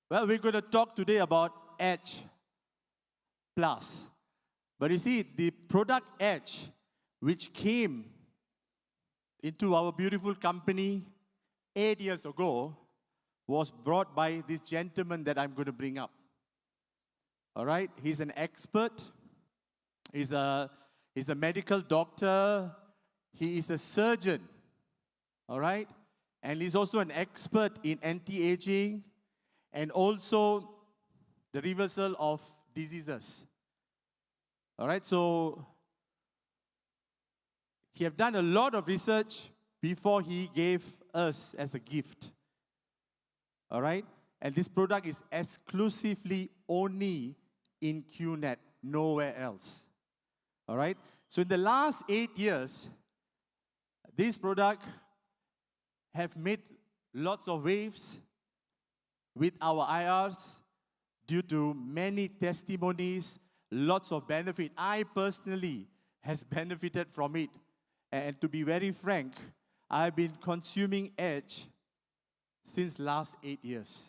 Well, we're going to talk today about Edge Plus. But you see, the product Edge, which came into our beautiful company 8 years ago, was brought by this gentleman that I'm going to bring up. All right? He's an expert. He's a medical doctor. He is a surgeon. All right? And he's also an expert in anti-aging and also the reversal of diseases. All right? So he have done a lot of research before he gave us as a gift. All right? And this product is exclusively only in QNet, nowhere else. All right? So in the last 8 years, this product have made lots of waves with our IRs due to many testimonies, lots of benefit. I personally has benefited from it. And to be very frank, I've been consuming Edge since last 8 years.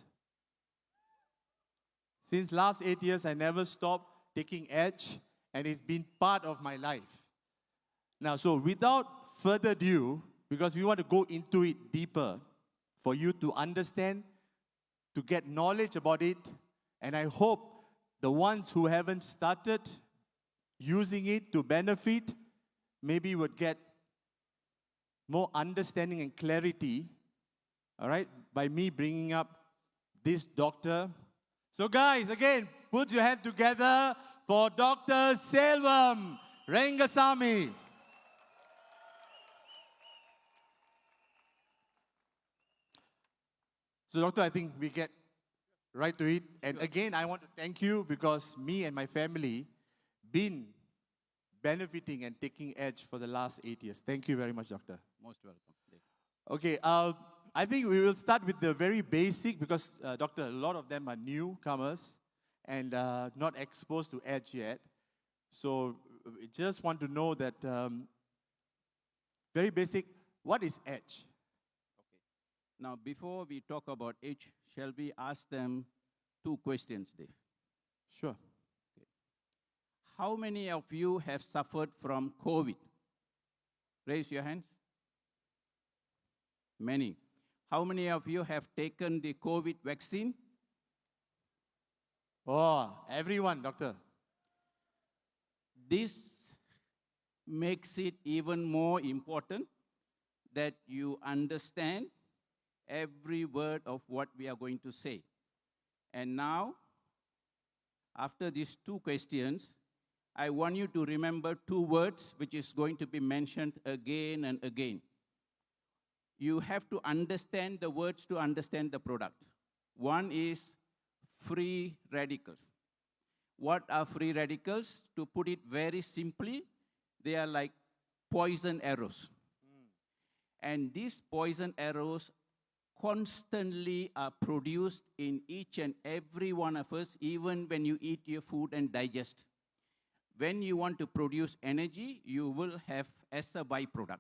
Since last 8 years, I never stopped taking Edge, and it's been part of my life. Now, so without further ado, because we want to go into it deeper, for you to understand, to get knowledge about it, and I hope the ones who haven't started using it to benefit, maybe would get more understanding and clarity, all right, by me bringing up this doctor. So guys, again, put your hand together for Dr. Selvam Rangasamy. So doctor, I think we get right to it. And again, I want to thank you because me and my family been benefiting and taking Edge for the last 8 years. Thank you very much, doctor. Most welcome. Okay, I think we will start with the very basic because, doctor, a lot of them are newcomers and not exposed to Edge yet. So we just want to know that very basic, what is Edge? Okay. Now, before we talk about age, shall we ask them 2 questions, Dave? Sure. Okay. How many of you have suffered from COVID? Raise your hands. Many. How many of you have taken the COVID vaccine? Oh, everyone, doctor. This makes it even more important that you understand every word of what we are going to say. And now, after these 2 questions, I want you to remember 2 words which is going to be mentioned again and again. You have to understand the words to understand the product. One is free radicals. What are free radicals? To put it very simply, they are like poison arrows. And these poison arrows constantly are produced in each and every one of us, even when you eat your food and digest. When you want to produce energy, you will have as a byproduct.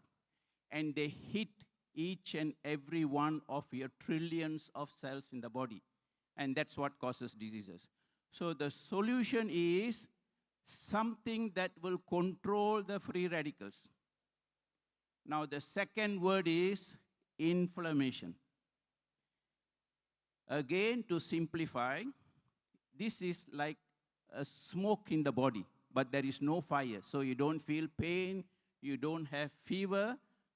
And they hit each and every one of your trillions of cells in the body. And that's what causes diseases. So the solution is something that will control the free radicals. Now the second word is inflammation. Again, to simplify, this is like a smoke in the body, but there is no fire. So you don't feel pain, you don't have fever,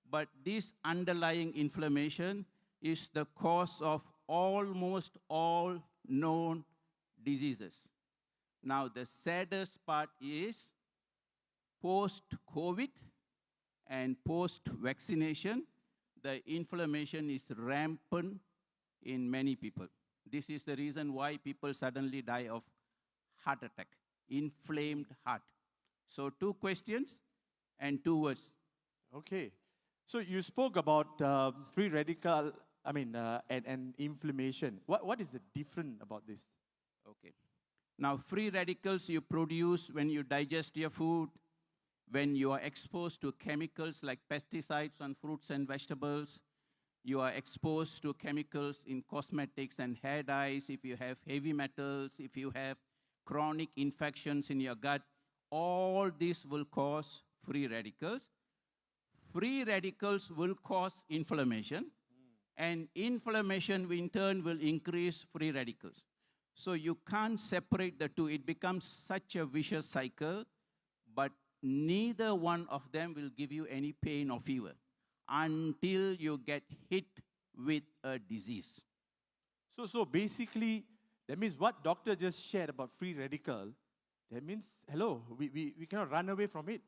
but this underlying inflammation is the cause of almost all known diseases. Now, the saddest part is post-COVID and post-vaccination, the inflammation is rampant in many people. This is the reason why people suddenly die of heart attack, inflamed heart. So 2 questions and 2 words. Okay. So you spoke about free radical, and inflammation. What is the difference about this? Okay. Now, free radicals you produce when you digest your food, when you are exposed to chemicals like pesticides on fruits and vegetables, You are exposed to chemicals in cosmetics and hair dyes, if you have heavy metals, if you have chronic infections in your gut, all this will cause free radicals. Free radicals will cause inflammation, and inflammation in turn will increase free radicals. So you can't separate the two. It becomes such a vicious cycle, but neither one of them will give you any pain or fever until you get hit with a disease. So basically, that means what doctor just shared about free radical, that means, hello, we cannot run away from it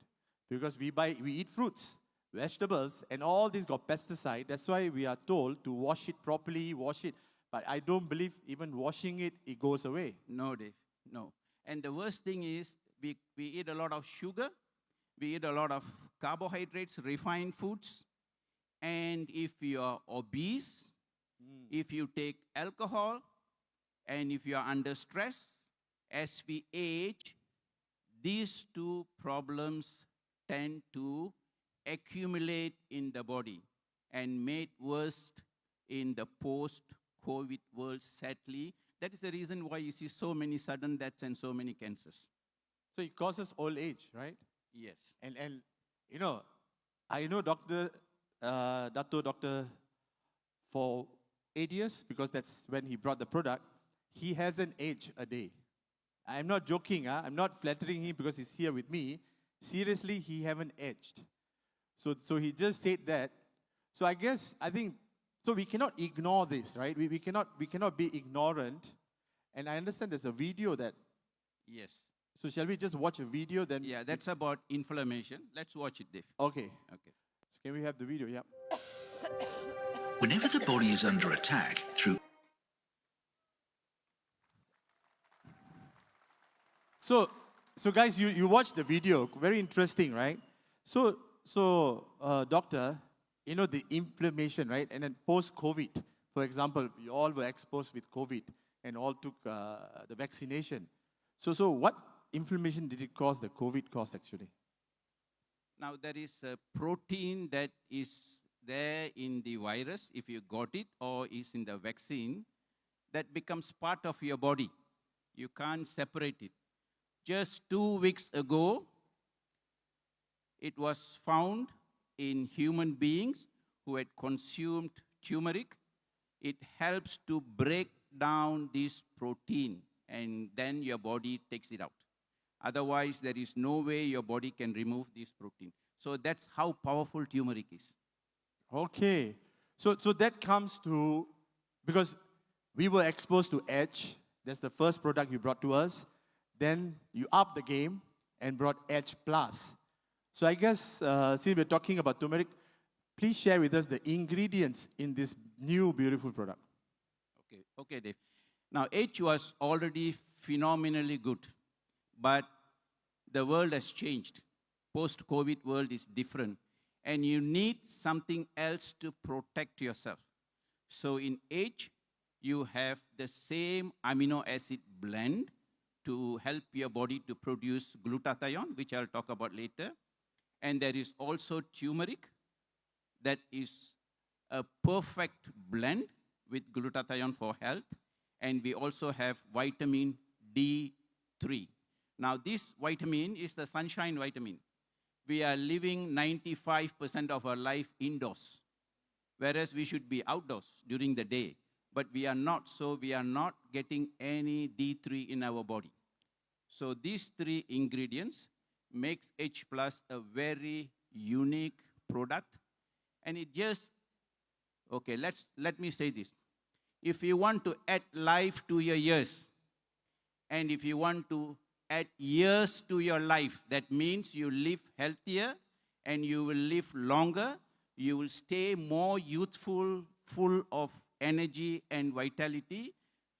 because we eat fruits, vegetables, and all this got pesticide. That's why we are told to wash it properly, wash it. But I don't believe even washing it, it goes away. No, Dave, no. And the worst thing is we eat a lot of sugar, we eat a lot of carbohydrates, refined foods, and if you are obese, if you take alcohol, and if you are under stress, as we age, these two problems tend to accumulate in the body and made worse in the post-COVID world, sadly. That is the reason why you see so many sudden deaths and so many cancers. So it causes old age, right? Yes. And you know, I know Doctor for 8 years because that's when he brought the product. He hasn't aged a day. I'm not joking. I'm not flattering him because he's here with me. Seriously, he haven't aged. So he just said that. So I think, so we cannot ignore this, right? We cannot be ignorant. And I understand there's a video that. Yes. So shall we just watch a video then? Yeah, that's about inflammation. Let's watch it, Dave. Okay. Okay. So can we have the video? Yeah. Whenever the body is under attack through... So guys, you watch the video. Very interesting, right? So doctor, you know the inflammation, right? And then post-COVID, for example, we all were exposed with COVID and all took the vaccination. So what inflammation did it cause, the COVID cause actually? Now, there is a protein that is there in the virus, if you got it, or is in the vaccine, that becomes part of your body. You can't separate it. Just 2 weeks ago, it was found in human beings who had consumed turmeric. It helps to break down this protein, and then your body takes it out. Otherwise, there is no way your body can remove this protein. So that's how powerful turmeric is. Okay. So that comes to, because we were exposed to Edge. That's the first product you brought to us. Then you upped the game and brought Edge Plus. So I guess, since we're talking about turmeric, please share with us the ingredients in this new beautiful product. Okay, Dave. Now, Edge was already phenomenally good, but the world has changed. Post-COVID world is different, and you need something else to protect yourself. So in Edge, you have the same amino acid blend to help your body to produce glutathione, which I'll talk about later. And there is also turmeric that is a perfect blend with glutathione for health. And we also have vitamin D3. Now, this vitamin is the sunshine vitamin. We are living 95% of our life indoors, whereas we should be outdoors during the day. But we are not, so we are not getting any D3 in our body. So these three ingredients makes H Plus a very unique product. And it just, okay, let me say this. If you want to add life to your years, and if you want to add years to your life, that means you live healthier and you will live longer, you will stay more youthful, full of energy and vitality,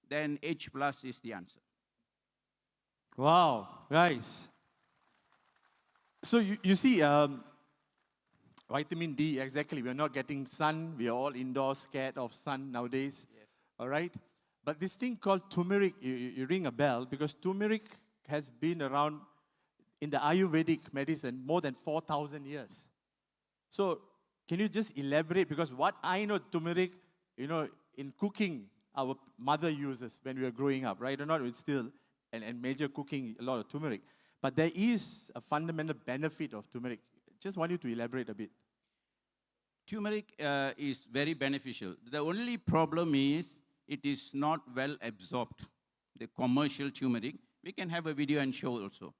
then H Plus is the answer. Wow, guys. So you see, vitamin D, exactly. We're not getting sun. We are all indoors, scared of sun nowadays. Yes. All right? But this thing called turmeric, you ring a bell, because turmeric has been around in the Ayurvedic medicine more than 4,000 years. So can you just elaborate? Because what I know, turmeric, in cooking, our mother uses when we were growing up, right? Or not, it's still, and major cooking, a lot of turmeric. But there is a fundamental benefit of turmeric. Just want you to elaborate a bit. Turmeric is very beneficial. The only problem is it is not well absorbed, the commercial turmeric. We can have a video and show also.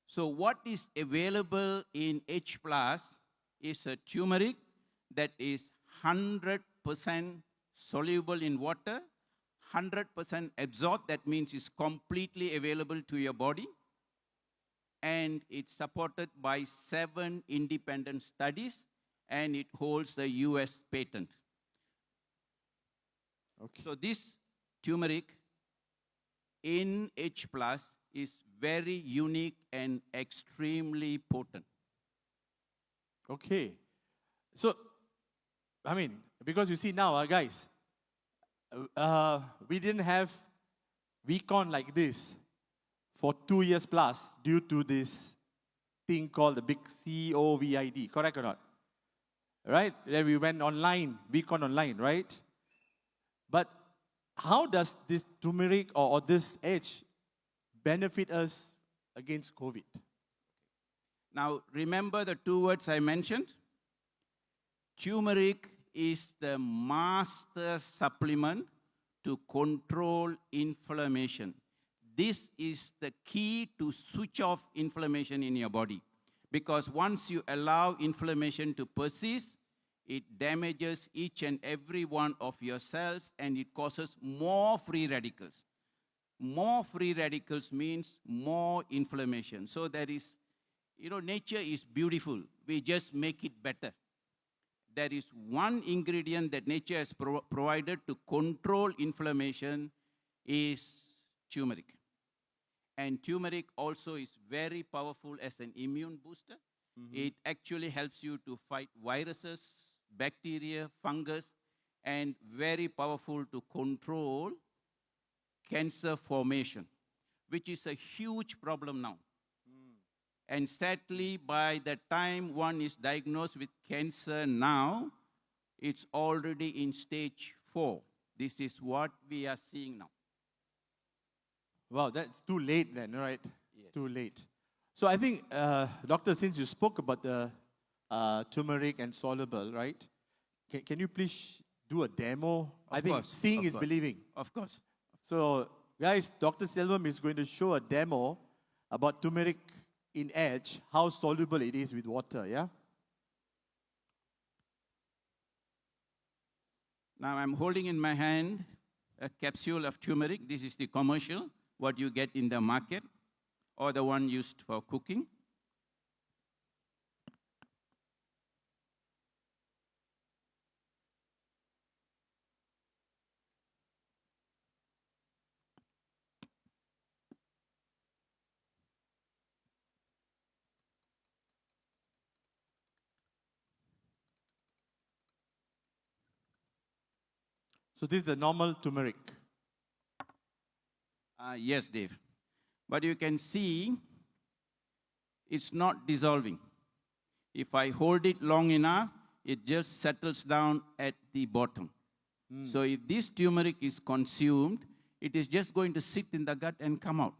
So what is available in H plus is a turmeric that is 100% soluble in water, 100% absorbed. That means it's completely available to your body. And it's supported by 7 independent studies, and it holds the US patent. Okay. So this turmeric in H plus is very unique and extremely potent. Okay. So, I mean, because you see now, guys, we didn't have VCon like this for 2 years plus due to this thing called the big COVID, correct or not? Right? Then we went online, VCon online, right? But how does this turmeric or this H benefit us against COVID? Now, remember the 2 words I mentioned? Turmeric is the master supplement to control inflammation. This is the key to switch off inflammation in your body. Because once you allow inflammation to persist, it damages each and every one of your cells, and it causes more free radicals. More free radicals means more inflammation. So there is, nature is beautiful. We just make it better. There is one ingredient that nature has provided to control inflammation is turmeric. And turmeric also is very powerful as an immune booster. Mm-hmm. It actually helps you to fight viruses, bacteria, fungus, and very powerful to control cancer formation, which is a huge problem now. And sadly, by the time one is diagnosed with cancer now, it's already in stage 4. This is what we are seeing now. Wow, that's too late then, right? Yes. Too late. So I think, Doctor, since you spoke about the turmeric and soluble, right? Can you please do a demo? I think seeing is believing. Of course. So, guys, Dr. Selvam is going to show a demo about turmeric in Edge, how soluble it is with water, yeah? Now I'm holding in my hand a capsule of turmeric. This is the commercial, what you get in the market, or the one used for cooking. So this is a normal turmeric. Yes, Dave. But you can see it's not dissolving. If I hold it long enough, it just settles down at the bottom. So if this turmeric is consumed, it is just going to sit in the gut and come out.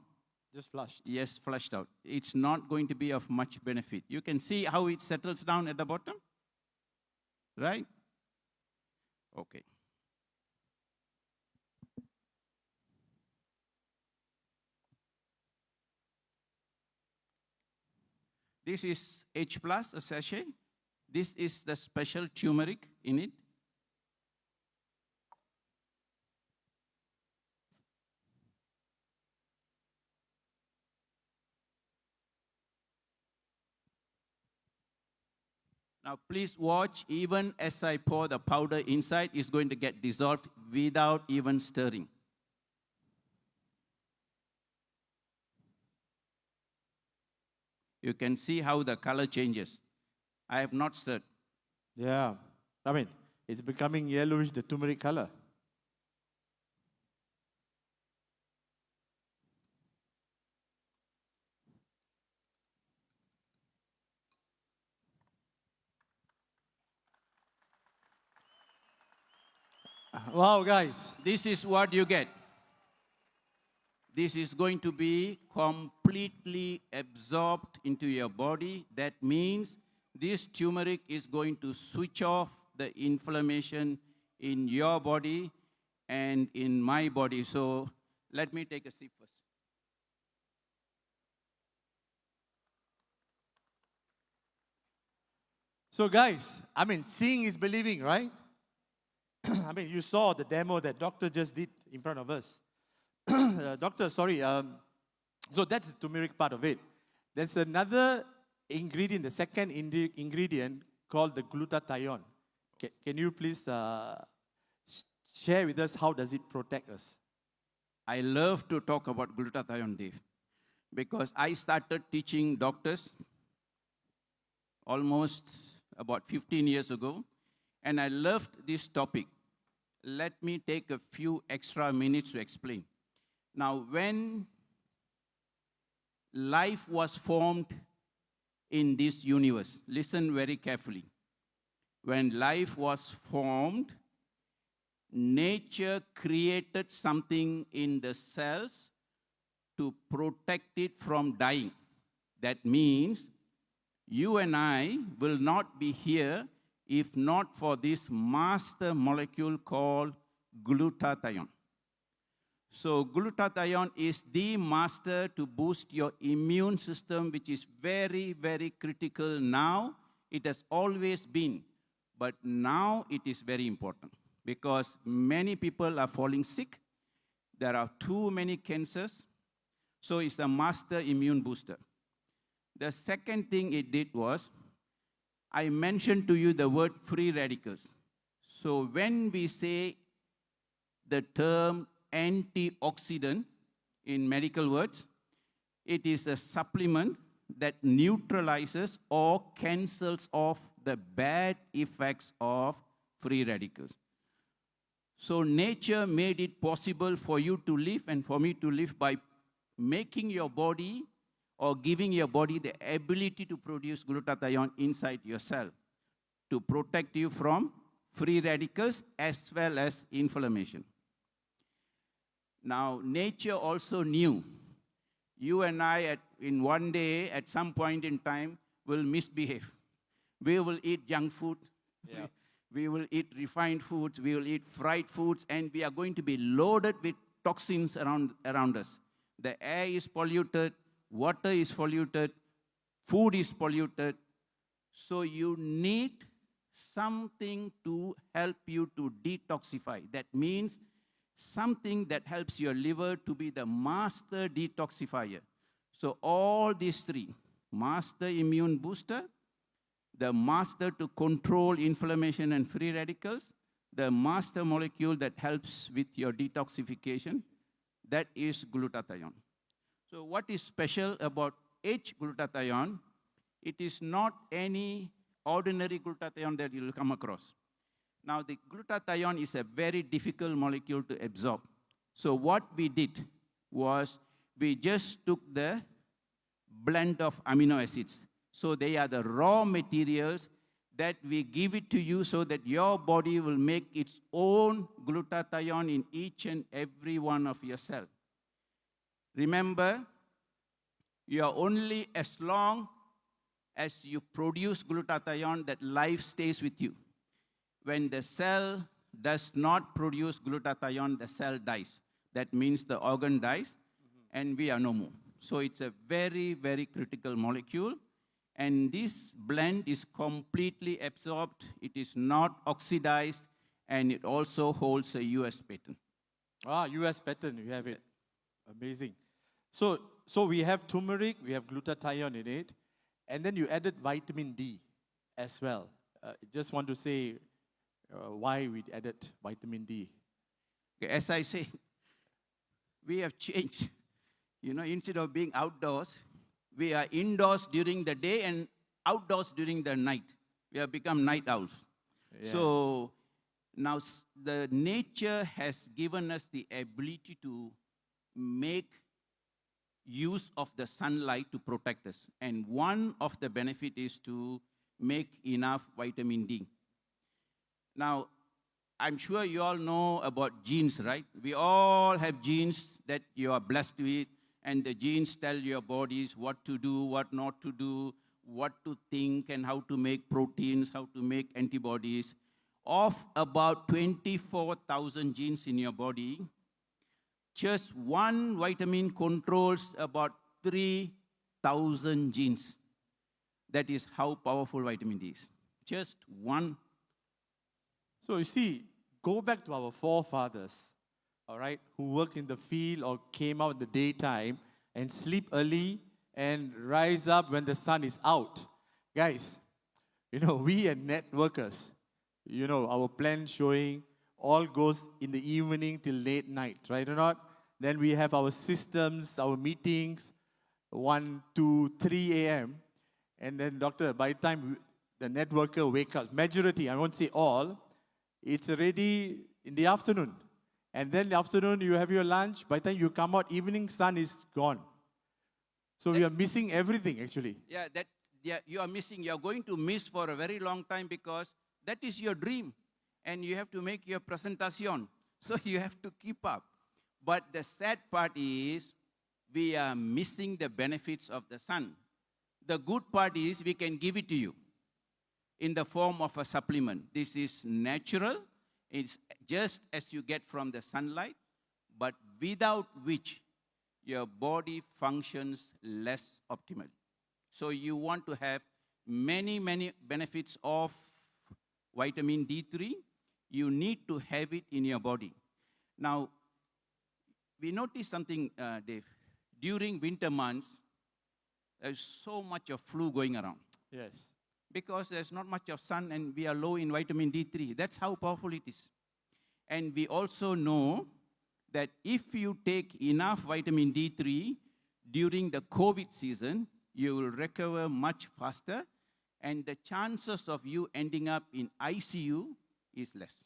Just flushed. Yes, flushed out. It's not going to be of much benefit. You can see how it settles down at the bottom, right? Okay. This is H plus, a sachet. This is the special turmeric in it. Now please watch, even as I pour the powder inside, it's going to get dissolved without even stirring. You can see how the color changes. I have not stirred. Yeah. I mean, it's becoming yellowish, the turmeric color. Wow, guys. This is what you get. This is going to be completely absorbed into your body. That means this turmeric is going to switch off the inflammation in your body and in my body. So let me take a sip first. So, guys, I mean, seeing is believing, right? I mean, you saw the demo that doctor just did in front of us. Doctor, sorry. So that's the turmeric part of it. There's another ingredient, the second ingredient called the glutathione. Can you please share with us how does it protect us? I love to talk about glutathione, Dave, because I started teaching doctors almost about 15 years ago, and I loved this topic. Let me take a few extra minutes to explain. Now, when life was formed in this universe, listen very carefully. When life was formed, nature created something in the cells to protect it from dying. That means you and I will not be here if not for this master molecule called glutathione. So glutathione is the master to boost your immune system, which is very, very critical now. It has always been, but now it is very important because many people are falling sick. There are too many cancers. So it's a master immune booster. The second thing it did was, I mentioned to you the word free radicals. So when we say the term antioxidant in medical words, it is a supplement that neutralizes or cancels off the bad effects of free radicals. So nature made it possible for you to live and for me to live by making your body or giving your body the ability to produce glutathione inside your cell to protect you from free radicals as well as inflammation. Now, nature also knew you and I, in one day, at some point in time, will misbehave. We will eat junk food. Yeah. We will eat refined foods. We will eat fried foods. And we are going to be loaded with toxins around us. The air is polluted. Water is polluted. Food is polluted. So you need something to help you to detoxify. That means something that helps your liver to be the master detoxifier. So all these three, master immune booster, the master to control inflammation and free radicals, the master molecule that helps with your detoxification, that is glutathione. So what is special about H-glutathione? It is not any ordinary glutathione that you will come across. Now, the glutathione is a very difficult molecule to absorb. So what we did was we just took the blend of amino acids. So they are the raw materials that we give it to you so that your body will make its own glutathione in each and every one of your cells. Remember, you are only as long as you produce glutathione that life stays with you. When the cell does not produce glutathione, the cell dies. That means the organ dies, and we are no more. So it's a very, very critical molecule. And this blend is completely absorbed. It is not oxidized, and it also holds a US patent. Ah, US patent, you have it. Amazing. So we have turmeric, we have glutathione in it, and then you added vitamin D as well. Just want to say, why we added vitamin D. As I say, we have changed. You know, instead of being outdoors, we are indoors during the day and outdoors during the night. We have become night owls. Yeah. So now the nature has given us the ability to make use of the sunlight to protect us. And one of the benefits is to make enough vitamin D. Now, I'm sure you all know about genes, right? We all have genes that you are blessed with, and the genes tell your bodies what to do, what not to do, what to think, and how to make proteins, how to make antibodies. Of about 24,000 genes in your body, just one vitamin controls about 3,000 genes. That is how powerful vitamin D is. Just one. So you see, go back to our forefathers, all right, who work in the field or came out in the daytime and sleep early and rise up when the sun is out. Guys, we are networkers. Our plan showing all goes in the evening till late night, right or not? Then we have our systems, our meetings, 1, 2, 3 a.m. And then, doctor, by the time the networker wake up, majority, I won't say all, it's already in the afternoon. And then in the afternoon, you have your lunch. By the time you come out, evening sun is gone. So we are missing everything, actually. Yeah, you are missing. You are going to miss for a very long time because that is your dream. And you have to make your presentation. So you have to keep up. But the sad part is we are missing the benefits of the sun. The good part is we can give it to you in the form of a supplement. This is natural. It's just as you get from the sunlight, but without which your body functions less optimally. So you want to have many, many benefits of vitamin D3. You need to have it in your body. Now, we noticed something, Dave. During winter months, there's so much of flu going around. Yes. Because there's not much of sun and we are low in vitamin D3. That's how powerful it is. And we also know that if you take enough vitamin D3 during the COVID season, you will recover much faster and the chances of you ending up in ICU is less.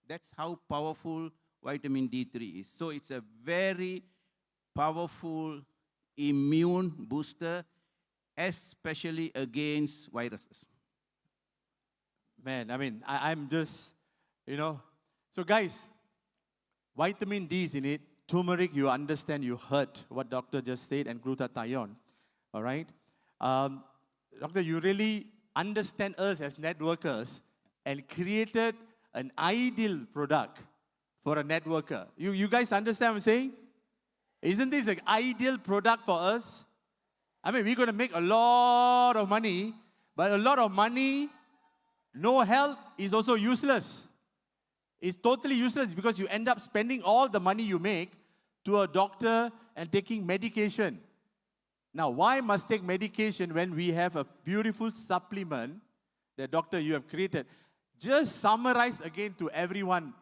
That's how powerful vitamin D3 is. So it's a very powerful immune booster, especially against viruses. Man, I'm just, So guys, vitamin D is in it. Turmeric, you understand, you heard what doctor just said, and glutathione. All right? Doctor, you really understand us as networkers and created an ideal product for a networker. You guys understand what I'm saying? Isn't this an ideal product for us? We're going to make a lot of money, but a lot of money, no health is also useless. It's totally useless because you end up spending all the money you make to a doctor and taking medication. Now, why must take medication when we have a beautiful supplement that, doctor, you have created? Just summarize again to everyone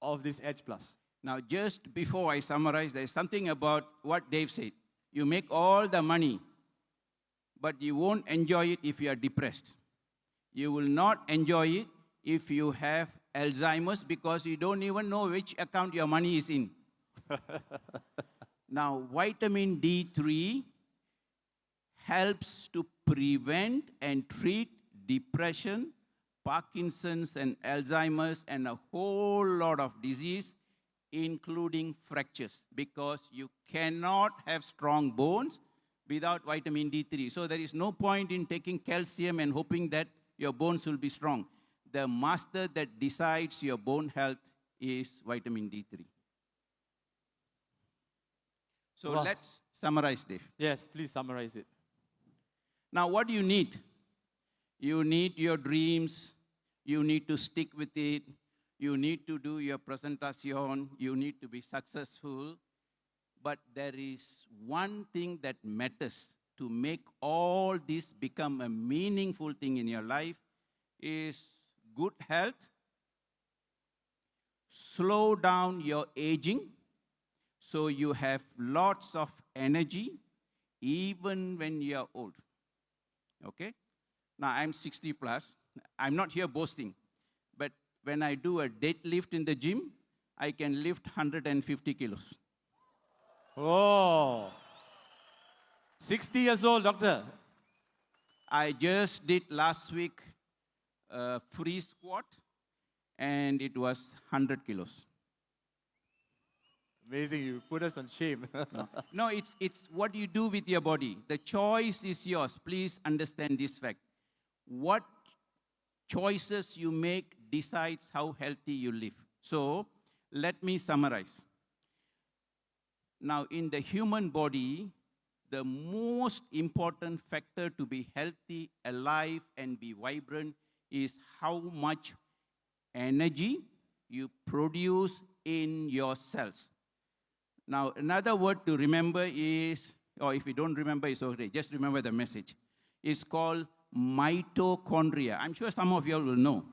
of this Edge Plus. Now, just before I summarize, there's something about what Dave said. You make all the money, but you won't enjoy it if you are depressed. You will not enjoy it if you have Alzheimer's because you don't even know which account your money is in. Now, vitamin D3 helps to prevent and treat depression, Parkinson's and Alzheimer's, and a whole lot of disease, including fractures, because you cannot have strong bones without vitamin D3. So there is no point in taking calcium and hoping that your bones will be strong. The master that decides your bone health is vitamin D3. So let's summarize, Dave. Yes, please summarize it. Now, what do you need? You need your dreams. You need to stick with it. You need to do your presentation. You need to be successful. But there is one thing that matters to make all this become a meaningful thing in your life is good health, slow down your aging so you have lots of energy even when you are old. Okay? Now, I'm 60 plus. I'm not here boasting. But when I do a deadlift in the gym, I can lift 150 kilos. Oh, 60 years old, doctor. I just did last week a free squat, and it was 100 kilos. Amazing, you put us on shame. No, it's what you do with your body. The choice is yours. Please understand this fact. What choices you make decides how healthy you live. So, let me summarize. Now, in the human body, the most important factor to be healthy, alive, and be vibrant is how much energy you produce in your cells. Now, another word to remember is, or if you don't remember, it's okay, just remember the message. It's called mitochondria. I'm sure some of you all will know.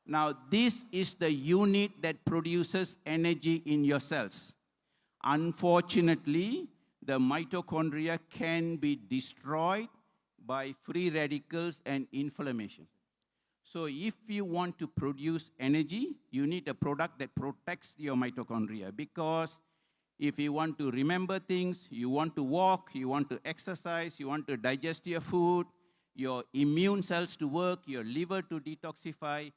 Now, this is the unit that produces energy in your cells. Unfortunately, the mitochondria can be destroyed by free radicals and inflammation. So if you want to produce energy, you need a product that protects your mitochondria, because if you want to remember things, you want to walk, you want to exercise, you want to digest your food, your immune cells to work, your liver to detoxify,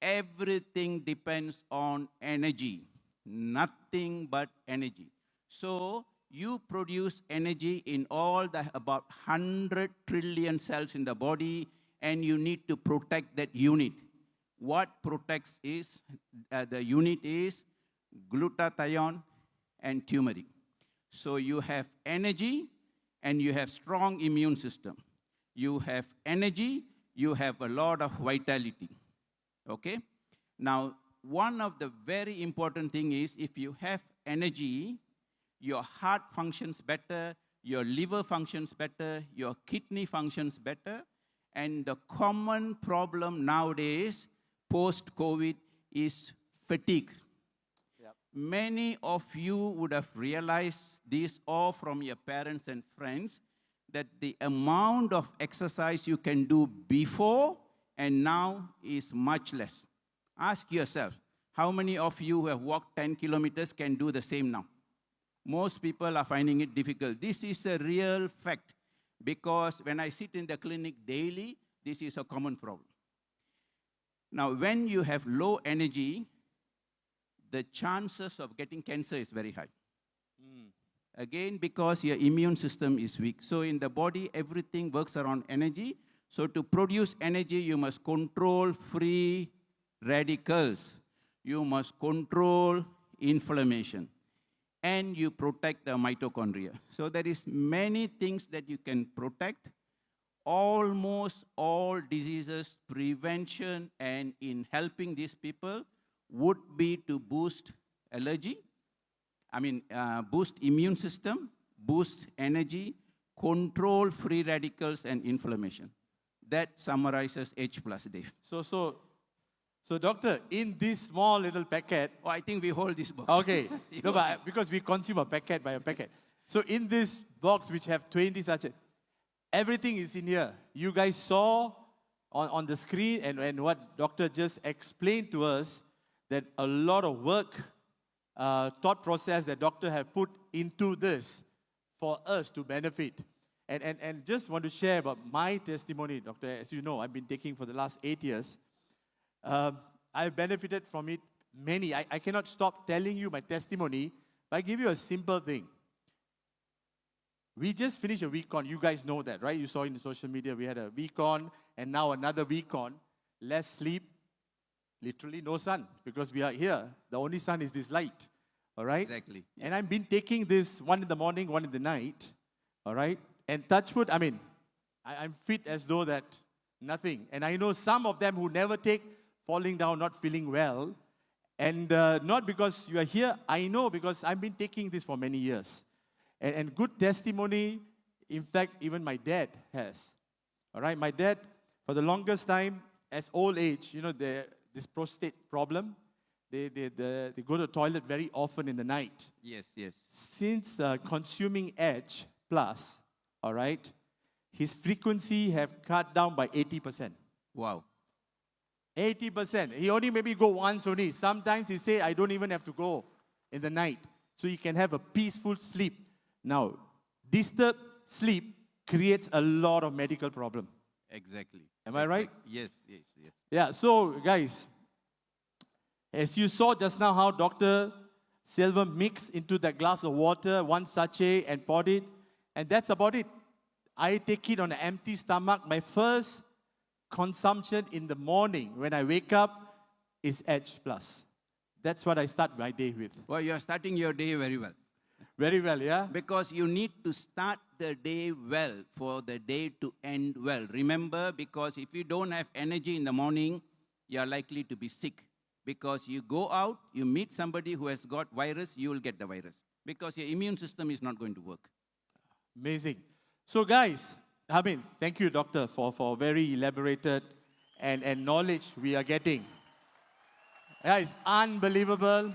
everything depends on energy. Nothing but energy. So you produce energy in all the about 100 trillion cells in the body, and you need to protect that unit. What protects is, the unit is glutathione and turmeric. So you have energy and you have strong immune system. You have energy, you have a lot of vitality. Okay? Now, one of the very important thing is, if you have energy, your heart functions better, your liver functions better, your kidney functions better, and the common problem nowadays, post-COVID, is fatigue. Yep. Many of you would have realized this, or from your parents and friends, that the amount of exercise you can do before and now is much less. Ask yourself, how many of you who have walked 10 kilometers can do the same now? Most people are finding it difficult. This is a real fact, because when I sit in the clinic daily, this is a common problem. Now, when you have low energy, the chances of getting cancer is very high. Again, because your immune system is weak. So in the body, everything works around energy. So to produce energy, you must control free radicals. You must control inflammation. And you protect the mitochondria. So there is many things that you can protect. Almost all diseases, prevention, and in helping these people would be to boost allergy, boost immune system, boost energy, control free radicals and inflammation. That summarizes H plus Dave. So doctor, in this small little packet. Oh, I think we hold this box. Okay, no, but because we consume a packet by a packet. So in this box, which have 20 sachets, everything is in here. You guys saw on the screen, and what doctor just explained to us, that a lot of work, thought process that doctor have put into this for us to benefit. And just want to share about my testimony, doctor. As you know, I've been taking for the last 8 years. I've benefited from it many. I cannot stop telling you my testimony, but I give you a simple thing. We just finished a week on. You guys know that, right? You saw in the social media, we had a week on, and now another week on. Less sleep, literally no sun, because we are here. The only sun is this light, all right? Exactly. Yeah. And I've been taking this, one in the morning, one in the night, all right? And touch wood, I'm fit as though that nothing. And I know some of them who never take, falling down, not feeling well. And not because you are here, I know, because I've been taking this for many years. And good testimony, in fact, even my dad has. All right, my dad, for the longest time, as old age, this prostate problem, they go to the toilet very often in the night. Yes. Since consuming Edge Plus, all right, his frequency have cut down by 80%. Wow. 80%. He only maybe go once only. Sometimes he say, I don't even have to go in the night. So he can have a peaceful sleep. Now, disturbed sleep creates a lot of medical problem. Exactly. Am I right? Yes. Yeah, so guys, As you saw just now how Dr. Silver mixed into that glass of water, 1 sachet, and poured it. And that's about it. I take it on an empty stomach. My first consumption in the morning when I wake up is Edge Plus. That's what I start my day with. Well, you're starting your day very well. Very well, yeah? Because you need to start the day well for the day to end well. Remember, because if you don't have energy in the morning, you're likely to be sick. Because you go out, you meet somebody who has got virus, you will get the virus. Because your immune system is not going to work. Amazing. So guys, thank you, doctor, for very elaborated and knowledge we are getting. Yeah, it's unbelievable.